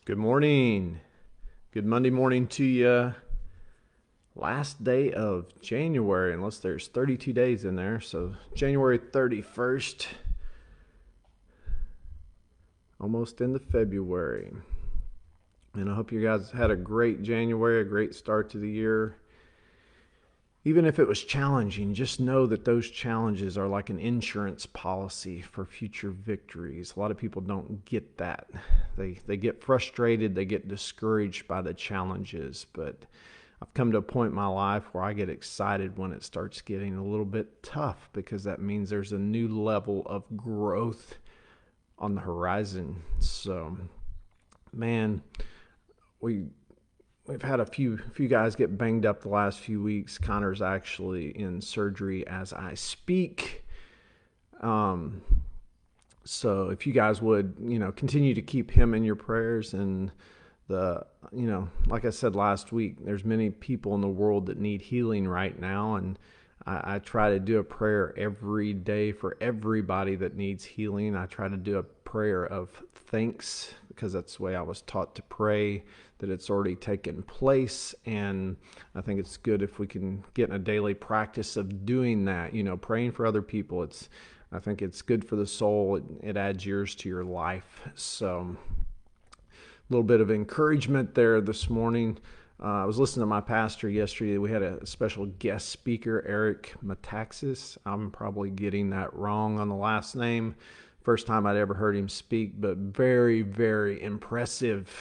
Good morning. Good Monday morning to you. Last day of January, unless there's 32 days in there. So January 31st, almost into February. And I hope you guys had a great January, a great start to the year. Even if it was challenging, just know that those challenges are like an insurance policy for future victories. A lot of people don't get that. They get frustrated, they get discouraged by the challenges, but I've come to a point in my life where I get excited when it starts getting a little bit tough because that means there's a new level of growth on the horizon. So, man, we we've had a few guys get banged up the last few weeks. Connor's actually in surgery as I speak. Um, so if you guys would, continue to keep him in your prayers and like I said last week, there's many people in the world that need healing right now, and I try to do a prayer every day for everybody that needs healing. I try to do a prayer of thanks because that's the way I was taught to pray, that it's already taken place. And I think it's good if we can get in a daily practice of doing that, praying for other people. I think it's good for the soul. It adds years to your life. So a little bit of encouragement there this morning. I was listening to my pastor yesterday. We had a special guest speaker, Eric Metaxas. I'm probably getting that wrong on the last name. First time I'd ever heard him speak, but very, very impressive.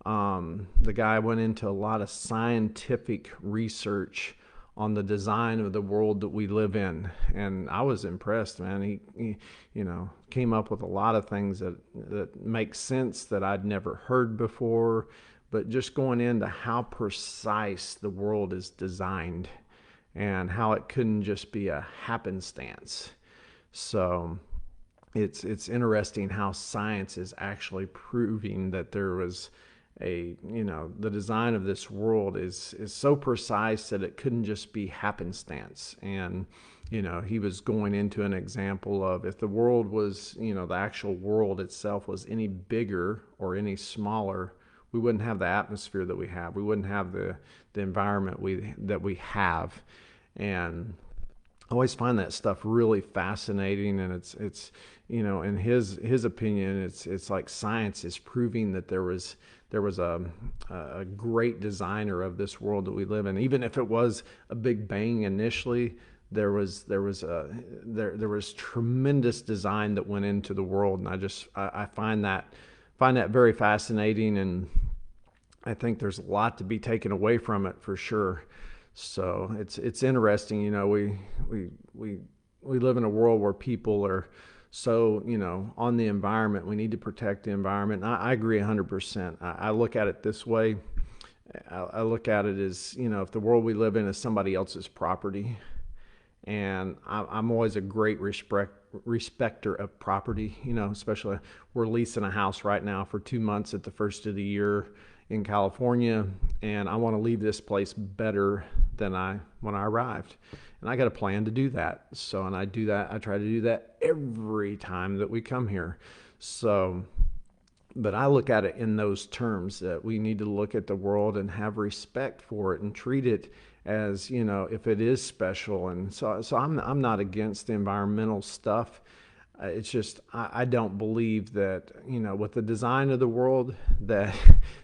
The guy went into a lot of scientific research on the design of the world that we live in, and I was impressed, man. He came up with a lot of things that make sense that I'd never heard before, but just going into how precise the world is designed and how it couldn't just be a happenstance. So it's interesting how science is actually proving that there was the design of this world is so precise that it couldn't just be happenstance. And he was going into an example of, if the world was, the actual world itself was any bigger or any smaller, we wouldn't have the atmosphere that we have, we wouldn't have the environment that we have. And I always find that stuff really fascinating, and it's in his opinion, it's like science is proving that there was a great designer of this world that we live in. Even if it was a big bang initially, there was tremendous design that went into the world, and I find that very fascinating, and I think there's a lot to be taken away from it for sure. So it's interesting. We live in a world where people are so on the environment. We need to protect the environment. And I agree 100%. I look at it this way. I look at it as, if the world we live in is somebody else's property, and I'm always a great respecter of property. Especially we're leasing a house right now for 2 months at the first of the year in California, and I want to leave this place better than when I arrived. And I got a plan to do that. So, and I try to do that every time that we come here. So, but I look at it in those terms, that we need to look at the world and have respect for it and treat it as, if it is special. And so I'm not against the environmental stuff. It's just I don't believe that, with the design of the world, that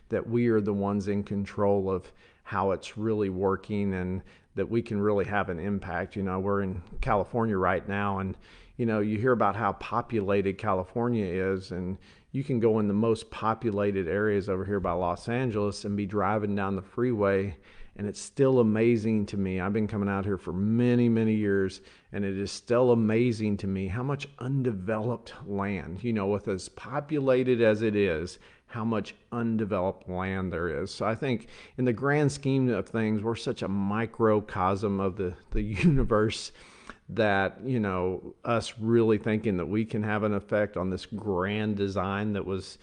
that we are the ones in control of how it's really working, and that we can really have an impact. We're in California right now, and you hear about how populated California is, and you can go in the most populated areas over here by Los Angeles and be driving down the freeway, and it's still amazing to me. I've been coming out here for many, many years, and it is still amazing to me how much undeveloped land, with as populated as it is, how much undeveloped land there is. So I think in the grand scheme of things, we're such a microcosm of the universe, that us really thinking that we can have an effect on this grand design that was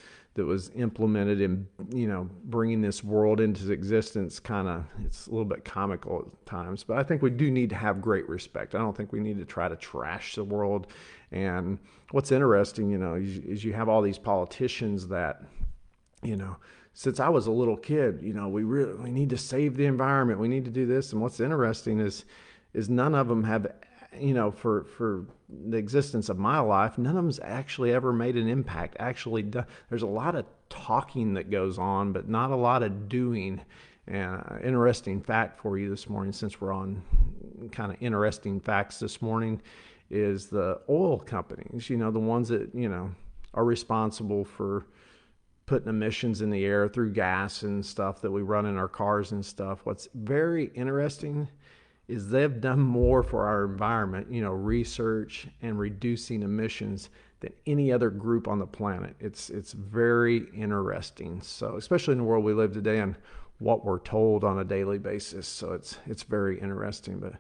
implemented in bringing this world into existence, it's a little bit comical at times. But I think we do need to have great respect. I don't think we need to try to trash the world. And what's interesting, is you have all these politicians that you know, since I was a little kid, we need to save the environment. We need to do this. And what's interesting is none of them have, for the existence of my life, none of them's actually ever made an impact. Actually, there's a lot of talking that goes on, but not a lot of doing. And interesting fact for you this morning, since we're on kind of interesting facts this morning, is the oil companies. The ones that are responsible for putting emissions in the air through gas and stuff that we run in our cars and stuff. What's very interesting is they've done more for our environment, research and reducing emissions than any other group on the planet. It's very interesting. So, especially in the world we live today and what we're told on a daily basis. So it's very interesting. But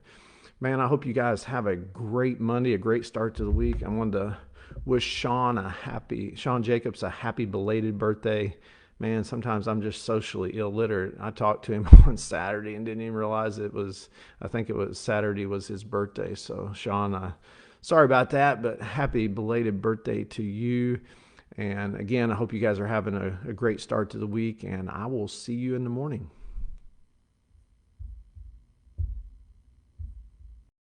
man, I hope you guys have a great Monday, a great start to the week. I wanted to wish Sean Jacobs a happy belated birthday. Man, sometimes I'm just socially illiterate. I talked to him on Saturday and didn't even realize I think it was Saturday was his birthday. So Sean, sorry about that, but happy belated birthday to you. And again, I hope you guys are having a great start to the week, and I will see you in the morning.